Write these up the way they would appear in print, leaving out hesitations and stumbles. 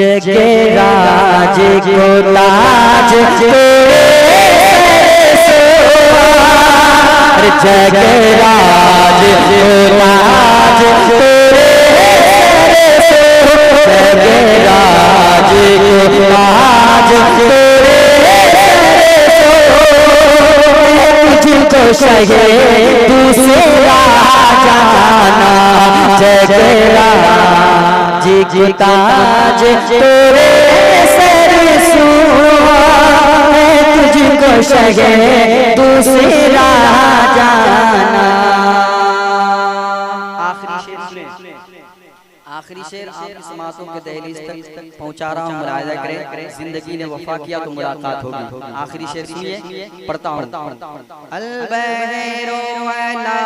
जग राज को ताज तेरे जग राज को ताज तेरे जग राज को ताज तेरे तुझको शहे दूसरा जाना जग राज को ताज तेरे सर तुझको शगे दूसरा जाना। आखिरी शेर आपकी समातों के दहलीज तक पहुंचा रहा हूँ, मुलाहिजा करें। जिंदगी ने वफा किया तो मुलाकात होगी। आखिरी शेर सुनिए, पढ़ता हूँ। अल-बहरो अला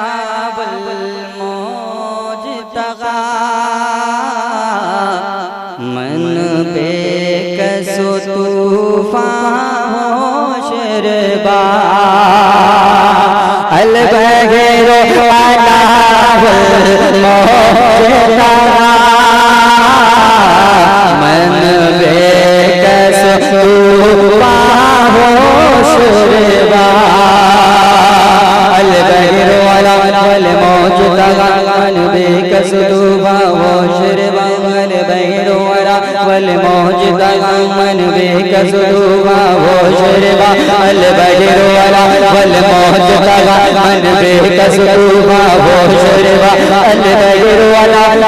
वल-मौज तगा मन बेकसो तूफान होशरबा अल-बहरो अला वल-मौज तगा मन बेकसो तूफान होशरबा अल-बहरो अला वल-मौज तगा मन बेकसो तूफान होशरबा अल-बहरो वल-मौज तगा मन बेकसो तूफान होशरबा अल-बहरो वल-मौज तगा मन बेकसो तूफान होशरबा अल-बहरो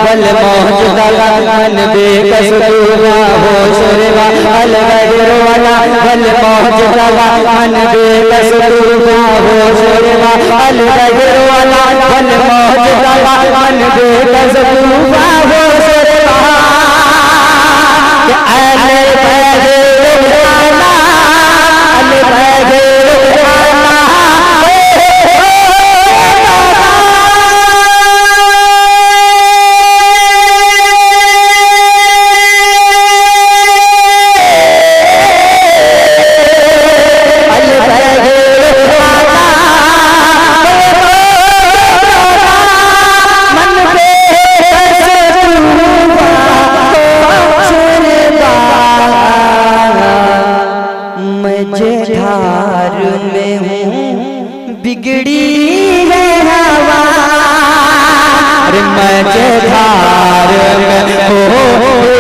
वल-मौज तगा मन बेकसो तूफान होशरबा अल-बहरो वल-मौज तगा मन बेकसो तूफान होशरबा अल-बहरो वल-मौज तगा मन बेकसो तूफान होशरबा धार में हूँ बिगड़ी है हवा मझधार में हो